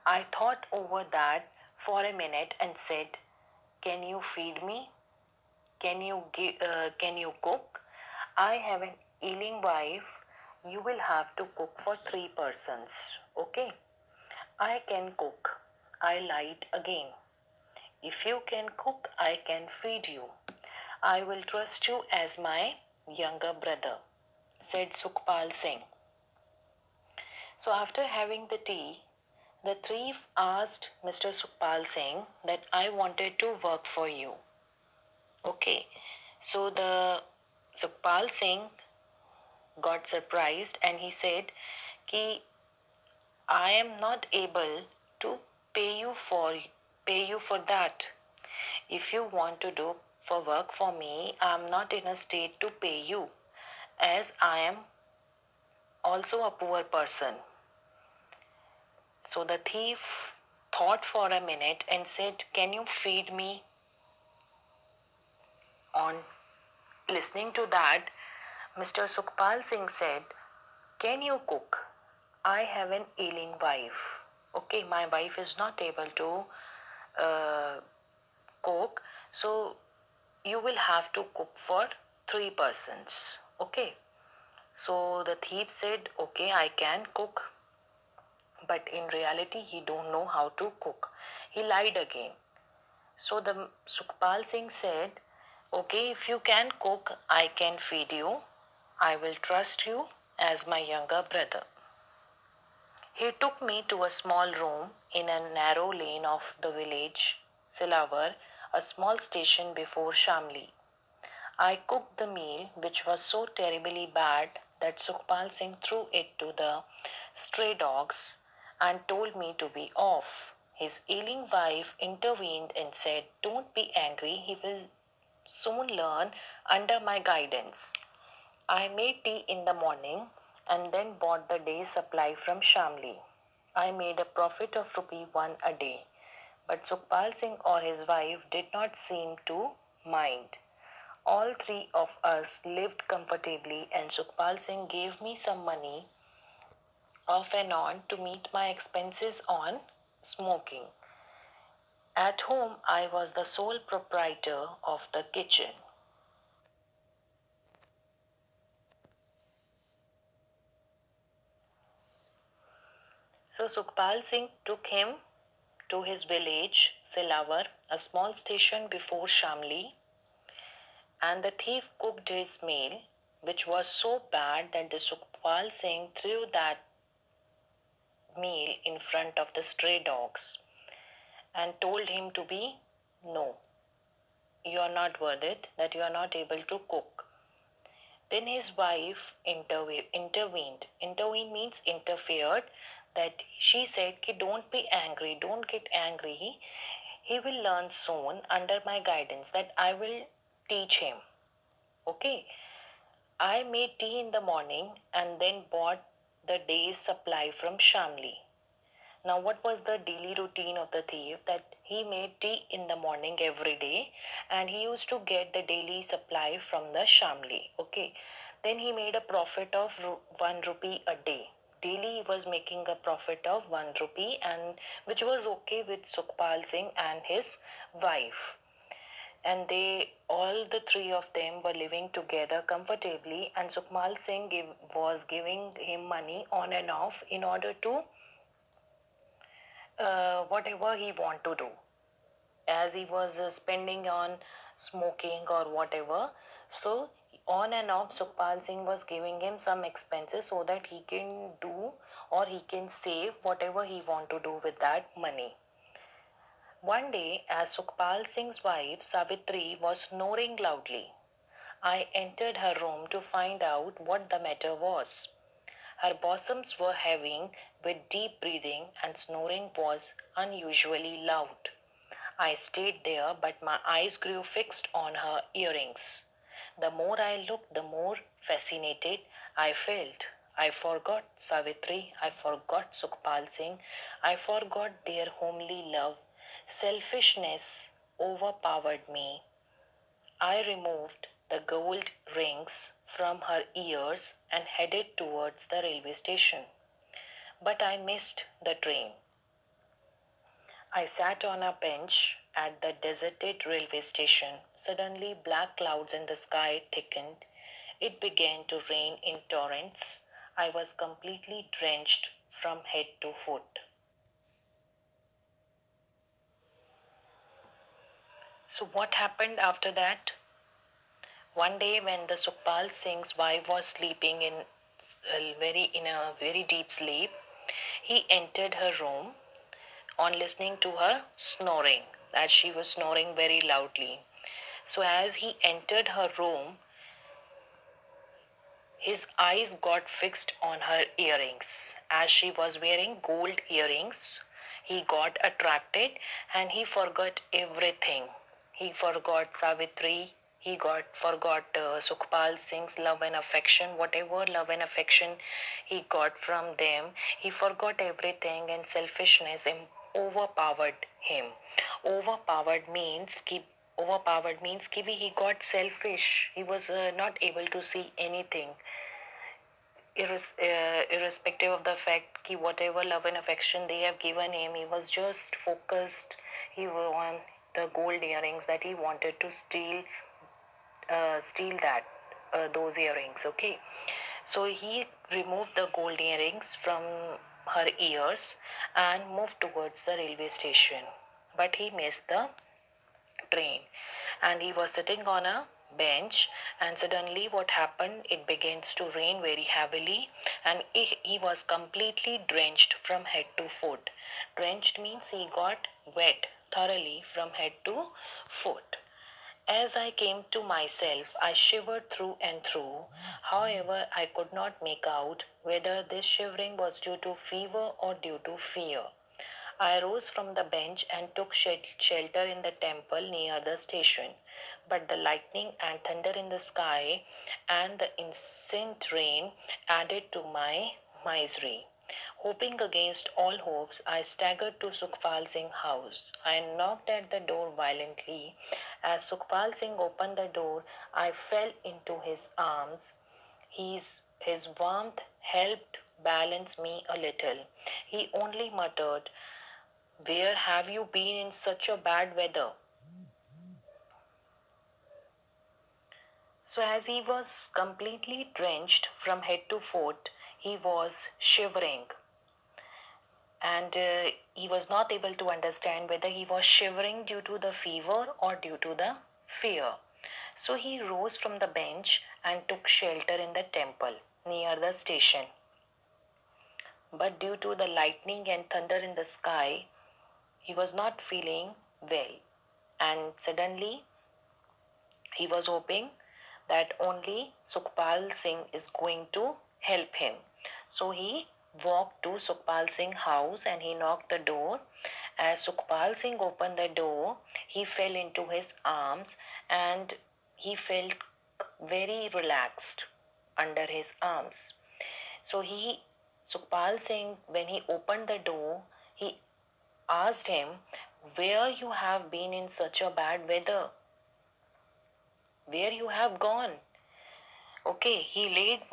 I thought over that for a minute and said, "Can you feed me? Can you cook? I have an ailing wife. You will have to cook for 3 persons. Okay." "I can cook." I lied again. "If you can cook, I can feed you. I will trust you as my younger brother," said Sukhpal Singh. So after having the tea, the thief asked Mr. Sukhpal Singh that I wanted to work for you. Okay. So the Sukhpal Singh got surprised and he said, Ki I am not able to pay you for that. If you want to do for work for me, I am not in a state to pay you, as I am also a poor person. So the thief thought for a minute and said, "Can you feed me?" On listening to that, Mr. Sukhpal Singh said, "Can you cook? I have an ailing wife. Okay, my wife is not able to uh, cook, so you will have to cook for 3 persons. Okay." So the thief said, "Okay, I can cook." But in reality, he don't know how to cook. He lied again. So the Sukhpal Singh said, "Okay, if you can cook, I can feed you. I will trust you as my younger brother." He took me to a small room in a narrow lane of the village, Silawar, a small station before Shamli. I cooked the meal, which was so terribly bad that Sukhpal Singh threw it to the stray dogs and told me to be off. His ailing wife intervened and said, "Don't be angry, he will soon learn under my guidance." I made tea in the morning and then bought the day's supply from Shamli. I made a profit of rupee 1 a day, but Sukhpal Singh or his wife did not seem to mind. All three of us lived comfortably, and Sukhpal Singh gave me some money off and on to meet my expenses on smoking. At home, I was the sole proprietor of the kitchen. So Sukhpal Singh took him to his village, Silawar, a small station before Shamli, and the thief cooked his meal, which was so bad that the Sukhpal Singh threw that meal in front of the stray dogs and told him to be no, you are not worth it, that you are not able to cook. Then his wife intervened. Intervene means interfered, that she said, "Ki don't be angry, don't get angry. He will learn soon under my guidance, that I will teach him." Okay. I made tea in the morning and then bought the day's supply from Shamli. Now, what was the daily routine of the thief? That he made tea in the morning every day and he used to get the daily supply from the Shamli. Okay. Then he made a profit of 1 rupee a day. Daily he was making a profit of 1 rupee, and which was okay with Sukhpal Singh and his wife. And they all the three of them were living together comfortably, and Sukhmal Singh was giving him money on and off in order to whatever he want to do, as he was spending on smoking or whatever. So on and off, Sukhpal Singh was giving him some expenses so that he can do or he can save whatever he want to do with that money. One day, as Sukhpal Singh's wife Savitri was snoring loudly, I entered her room to find out what the matter was. Her bosoms were heaving with deep breathing and snoring was unusually loud. I stayed there, but my eyes grew fixed on her earrings. The more I looked, the more fascinated I felt. I forgot Savitri, I forgot Sukhpal Singh, I forgot their homely love. Selfishness overpowered me. I removed the gold rings from her ears and headed towards the railway station. But I missed the train. I sat on a bench at the deserted railway station. Suddenly, black clouds in the sky thickened. It began to rain in torrents. I was completely drenched from head to foot. So, what happened after that? One day, when the Sukhpal Singh's wife was sleeping in a very deep sleep, he entered her room on listening to her snoring, as she was snoring very loudly. So, as he entered her room, his eyes got fixed on her earrings. As she was wearing gold earrings, he got attracted and he forgot everything. He forgot Savitri. He forgot Sukhpal Singh's love and affection, whatever love and affection he got from them. He forgot everything, and selfishness overpowered him. Overpowered means keep Overpowered means he got selfish. He was not able to see anything, irrespective of the fact that whatever love and affection they have given him, he was just focused. He was on the gold earrings that he wanted to steal that those earrings. Okay, so he removed the gold earrings from her ears and moved towards the railway station. But he missed the train, and he was sitting on a bench, and suddenly what happened, it begins to rain very heavily, and he was completely drenched from head to foot. Drenched means he got wet thoroughly from head to foot. As I came to myself, I shivered through and through. However, I could not make out whether this shivering was due to fever or due to fear. I rose from the bench and took shelter in the temple near the station. But the lightning and thunder in the sky and the incessant rain added to my misery. Hoping against all hopes, I staggered to Sukhpal Singh's house. I knocked at the door violently. As Sukhpal Singh opened the door, I fell into his arms. His warmth helped balance me a little. He only muttered, "Where have you been in such a bad weather?" So, as he was completely drenched from head to foot, he was shivering, and he was not able to understand whether he was shivering due to the fever or due to the fear. So, he rose from the bench and took shelter in the temple near the station. But due to the lightning and thunder in the sky, he was not feeling well, and suddenly he was hoping that only Sukhpal Singh is going to help him. So he walked to Sukhpal Singh's house and he knocked the door. As Sukhpal Singh opened the door, he fell into his arms and he felt very relaxed under his arms. So Sukhpal Singh, when he opened the door, he asked him, "Where you have been in such a bad weather? Where you have gone?" Okay, he laid